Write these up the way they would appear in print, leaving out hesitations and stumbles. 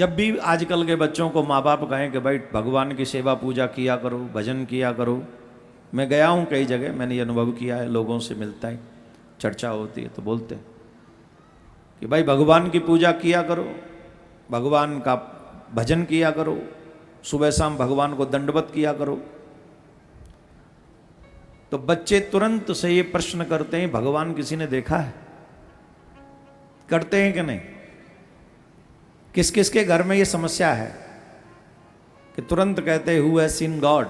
जब भी आजकल के बच्चों को माँ बाप कहें कि भाई भगवान की सेवा पूजा किया करो, भजन किया करो, मैं गया हूँ कई जगह, मैंने ये अनुभव किया है, लोगों से मिलता है, चर्चा होती है तो बोलते हैं कि भाई भगवान की पूजा किया करो, भगवान का भजन किया करो, सुबह शाम भगवान को दंडवत किया करो। तो बच्चे तुरंत से ये प्रश्न करते हैं, भगवान किसी ने देखा है? करते हैं कि नहीं? किस किस के घर में ये समस्या है कि तुरंत कहते हैं हु हैज सीन गॉड?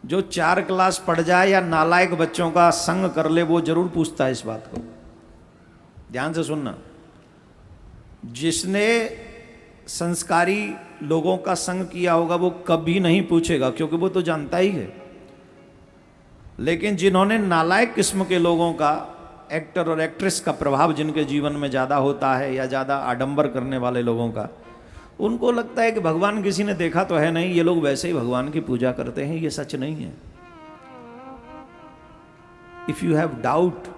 जो 4 क्लास पढ़ जाए या नालायक बच्चों का संग कर ले वो जरूर पूछता है इस बात को। ध्यान से सुनना, जिसने संस्कारी लोगों का संग किया होगा वो कभी नहीं पूछेगा, क्योंकि वो तो जानता ही है। लेकिन जिन्होंने नालायक किस्म के लोगों का, एक्टर और एक्ट्रेस का प्रभाव जिनके जीवन में ज़्यादा होता है या ज़्यादा आडंबर करने वाले लोगों का, उनको लगता है कि भगवान किसी ने देखा तो है नहीं, ये लोग वैसे ही भगवान की पूजा करते हैं। ये सच नहीं है। If you have doubt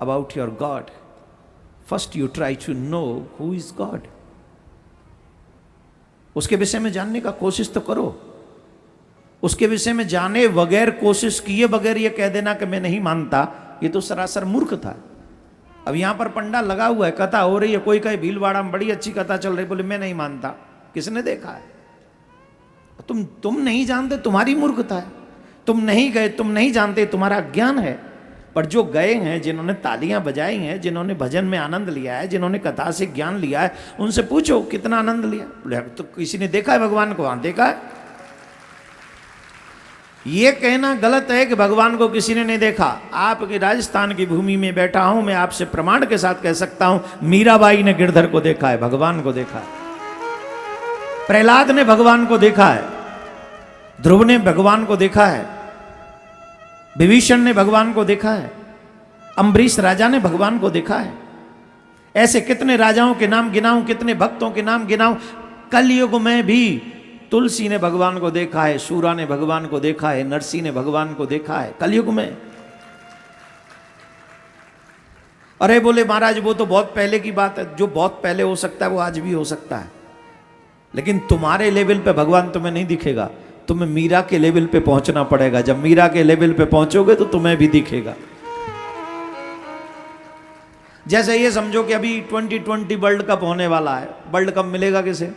about your God, first you try to know who is God. उसके विषय में जानने का कोशिश तो करो। उसके विषय में जाने बगैर, कोशिश किए बगैर ये कह देना कि मैं नहीं मानता, ये तो सरासर मूर्ख था। अब यहां पर पंडा लगा हुआ है, कथा हो रही है, कोई कहे भीलवाड़ा में बड़ी अच्छी कथा चल रही, बोले मैं नहीं मानता। किसने देखा है? तुम नहीं जानते, तुम्हारी मूर्खता है। तुम नहीं गए, तुम नहीं जानते, तुम्हारा ज्ञान है। पर जो गए हैं, जिन्होंने तालियां बजाई हैं, जिन्होंने भजन में आनंद लिया है, जिन्होंने कथा से ज्ञान लिया है, उनसे पूछो कितना आनंद लिया। बोले तो किसी ने देखा है भगवान को? हाँ देखा है। ये कहना गलत है कि भगवान को किसी ने नहीं देखा। आपकी राजस्थान की भूमि में बैठा हूं, मैं आपसे प्रमाण के साथ कह सकता हूं, मीराबाई ने गिरधर को देखा है, भगवान को देखा है। प्रहलाद ने भगवान को देखा है, ध्रुव ने भगवान को देखा है, विभीषण ने भगवान को देखा है, अम्बरीश राजा ने भगवान को देखा है। ऐसे कितने राजाओं के नाम गिनाऊं, कितने भक्तों के नाम गिनाऊं। कलयुग में भी तुलसी ने भगवान को देखा है, सूरा ने भगवान को देखा है, नरसिंह ने भगवान को देखा है कलयुग में। अरे बोले महाराज वो तो बहुत पहले की बात है। जो बहुत पहले हो सकता है वो आज भी हो सकता है, लेकिन तुम्हारे लेवल पे भगवान तुम्हें नहीं दिखेगा। तुम्हें मीरा के लेवल पे पहुंचना पड़ेगा। जब मीरा के लेवल पे पहुंचोगे तो तुम्हें भी दिखेगा। जैसे ये समझो कि अभी 2020 वर्ल्ड कप होने वाला है। वर्ल्ड कप मिलेगा किसे?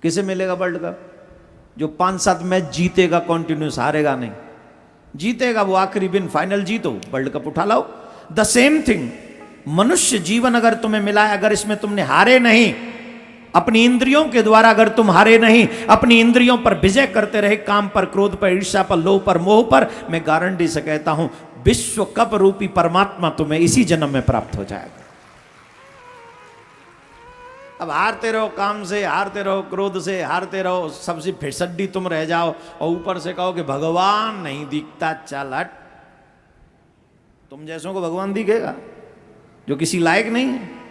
किसे मिलेगा वर्ल्ड कप? जो 5-7 मैच जीतेगा कंटिन्यूस, हारेगा नहीं। जीतेगा वो आखिरी दिन, फाइनल जीतो, वर्ल्ड कप उठा लाओ। द सेम थिंग, मनुष्य जीवन अगर तुम्हें मिला है, अगर इसमें तुमने हारे नहीं, अपनी इंद्रियों के द्वारा अगर तुम हारे नहीं, अपनी इंद्रियों पर विजय करते रहे, काम पर, क्रोध पर, ईर्ष्या पर, लोभ पर, मोह पर, मैं गारंटी से कहता हूं विश्व कप रूपी परमात्मा तुम्हें इसी जन्म में प्राप्त हो जाएगा। अब हारते रहो काम से, हारते रहो क्रोध से, हारते रहो, सबसे फिसड्डी तुम रह जाओ और ऊपर से कहो कि भगवान नहीं दिखता, चल हट। तुम जैसों को भगवान दिखेगा जो किसी लायक नहीं है।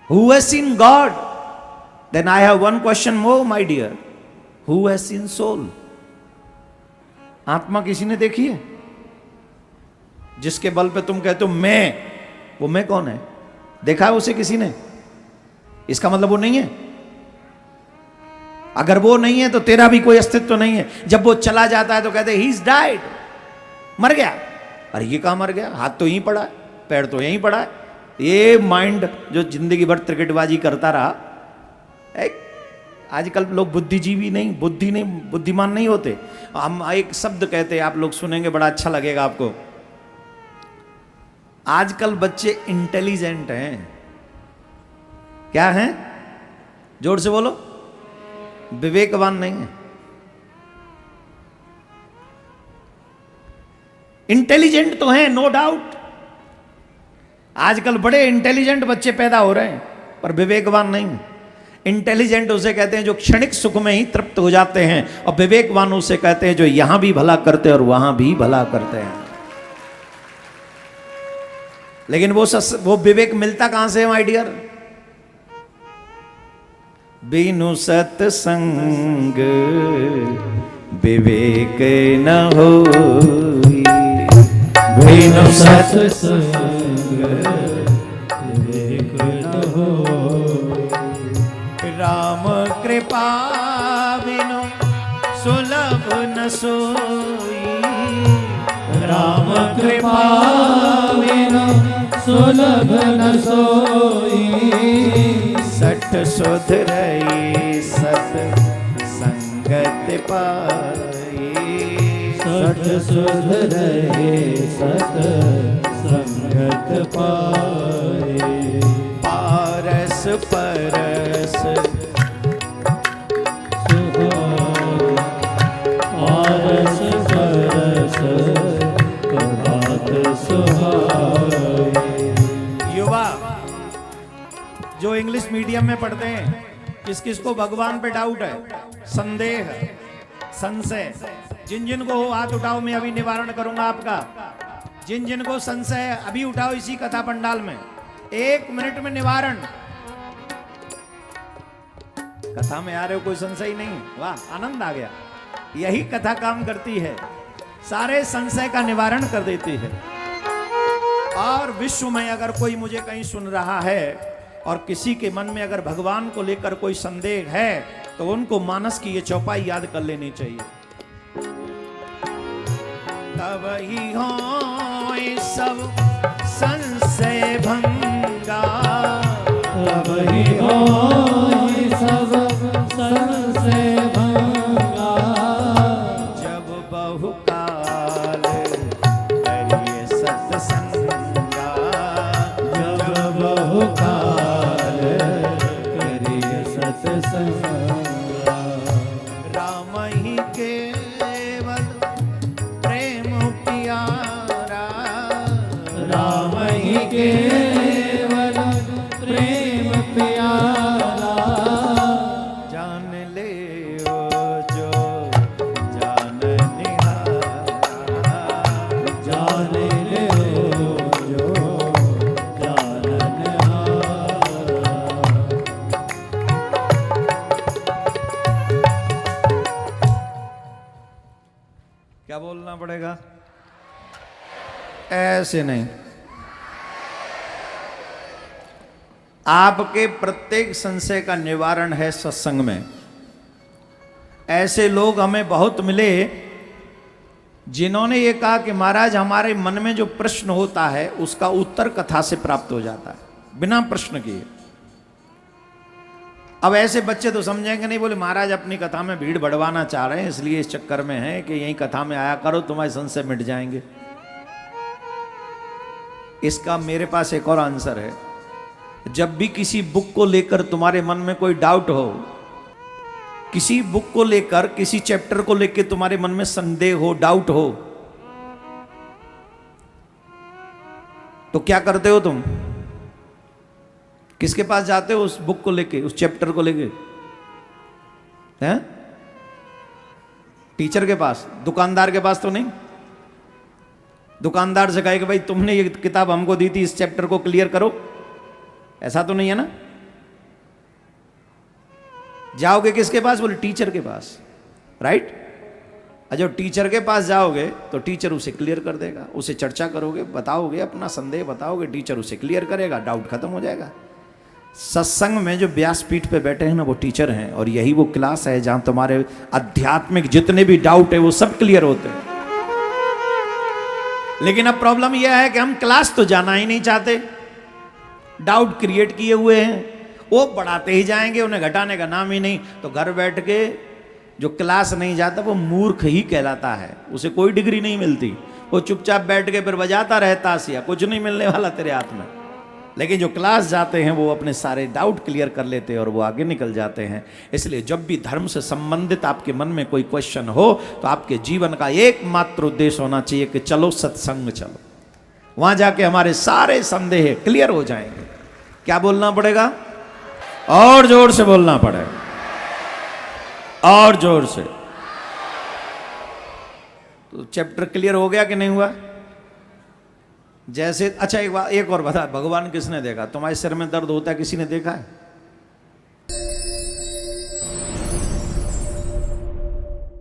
Who has seen God? Then I have one question more, my dear. Who has seen soul? आत्मा किसी ने देखी है? जिसके बल पे तुम कहते हो मैं, वो मैं कौन है? देखा है उसे किसी ने? इसका मतलब वो नहीं है। अगर वो नहीं है तो तेरा भी कोई अस्तित्व नहीं है। जब वो चला जाता है तो कहते हैं ही इज डाइड, मर गया। अरे ये कहां मर गया? हाथ तो यहीं पड़ा है, पैर तो यहीं पड़ा है। ये माइंड जो जिंदगी भर क्रिकेटबाजी करता रहा, आजकल लोग बुद्धिजीवी नहीं, बुद्धिमान नहीं होते। हम एक शब्द कहते हैं, आप लोग सुनेंगे बड़ा अच्छा लगेगा आपको। आजकल बच्चे इंटेलिजेंट हैं। क्या हैं? जोर से बोलो। विवेकवान नहीं है, इंटेलिजेंट तो हैं, नो डाउट। आजकल बड़े इंटेलिजेंट बच्चे पैदा हो रहे हैं, पर विवेकवान नहीं है। इंटेलिजेंट उसे कहते हैं जो क्षणिक सुख में ही तृप्त हो जाते हैं, और विवेकवान उसे कहते हैं जो यहां भी भला करते हैं और वहां भी भला करते हैं। लेकिन वो विवेक मिलता कहां से है माय डियर? बिनु सत्संग विवेक न होई, बिनु सत्संग सुलभ न सोई। राम कृपा बिनु सुलभ न सोई। सठ सुध रही सत संगत पाई। सठ सुध रहे सत संगत पाए। पारस परस पारस परस प्रभात सुहाए। युवा जो इंग्लिश मीडियम में पढ़ते हैं, किस किस को भगवान पे डाउट है, संदेह, संशय, जिन जिन को हो हाथ उठाओ, मैं अभी निवारण करूंगा आपका। जिन जिन को संशय है अभी उठाओ इसी कथा पंडाल में, 1 मिनट में निवारण। कथा में आ रहे हो, कोई संशय नहीं, वाह आनंद आ गया। यही कथा काम करती है, सारे संशय का निवारण कर देती है। और विश्व में अगर कोई मुझे कहीं सुन रहा है और किसी के मन में अगर भगवान को लेकर कोई संदेह है, तो उनको मानस की ये चौपाई याद कर लेनी चाहिए। तब ही हो सब संशय भंगा। तब ही हो सब संशय भंगा। जब बहुकाल करिए सत्संगा। जब बहुकाल करिए सत्संगा। राम ही केवल प्रेम प्यारा। राम ही केवल प्रेम प्यारा। जान ले जो जान निहारा। जान ले जो जान निहारा। क्या बोलना पड़ेगा? ऐसे नहीं। आपके प्रत्येक संशय का निवारण है सत्संग में। ऐसे लोग हमें बहुत मिले जिन्होंने ये कहा कि महाराज हमारे मन में जो प्रश्न होता है उसका उत्तर कथा से प्राप्त हो जाता है बिना प्रश्न किए। अब ऐसे बच्चे तो समझेंगे नहीं, बोले महाराज अपनी कथा में भीड़ बढ़वाना चाह रहे हैं इसलिए इस चक्कर में है कि यही कथा में आया करो तुम्हारे संशय मिट जाएंगे। इसका मेरे पास एक और आंसर है। जब भी किसी बुक को लेकर तुम्हारे मन में कोई डाउट हो, किसी बुक को लेकर किसी चैप्टर को लेकर तुम्हारे मन में संदेह हो, डाउट हो, तो क्या करते हो तुम? किसके पास जाते हो उस बुक को लेके, उस चैप्टर को लेके? हैं? टीचर के पास, दुकानदार के पास तो नहीं। दुकानदार से कहे कि भाई तुमने ये किताब हमको दी थी, इस चैप्टर को क्लियर करो, ऐसा तो नहीं है ना। जाओगे किसके पास? बोले टीचर के पास, राइट। और जब टीचर के पास जाओगे तो टीचर उसे क्लियर कर देगा, उसे चर्चा करोगे, बताओगे अपना संदेह बताओगे, टीचर उसे क्लियर करेगा, डाउट खत्म हो जाएगा। सत्संग में जो व्यासपीठ पे बैठे हैं ना वो टीचर हैं, और यही वो क्लास है जहां तुम्हारे आध्यात्मिक जितने भी डाउट है वो सब क्लियर होते हैं। लेकिन अब प्रॉब्लम यह है कि हम क्लास तो जाना ही नहीं चाहते, डाउट क्रिएट किए हुए हैं, वो बढ़ाते ही जाएंगे, उन्हें घटाने का नाम ही नहीं। तो घर बैठ के जो क्लास नहीं जाता वो मूर्ख ही कहलाता है, उसे कोई डिग्री नहीं मिलती। वो चुपचाप बैठ के फिर बजाता रहता सिया, कुछ नहीं मिलने वाला तेरे हाथ में। लेकिन जो क्लास जाते हैं वो अपने सारे डाउट क्लियर कर लेते हैं और वो आगे निकल जाते हैं। इसलिए जब भी धर्म से संबंधित आपके मन में कोई क्वेश्चन हो तो आपके जीवन का एकमात्र उद्देश्य होना चाहिए कि चलो सत्संग चलो, वहां जाके हमारे सारे संदेह क्लियर हो जाएंगे। क्या बोलना पड़ेगा? और जोर से बोलना पड़ेगा, और जोर से। तो चैप्टर क्लियर हो गया कि नहीं हुआ? जैसे अच्छा एक और बता, भगवान किसने देखा? तुम्हारे सिर में दर्द होता है किसी ने देखा है?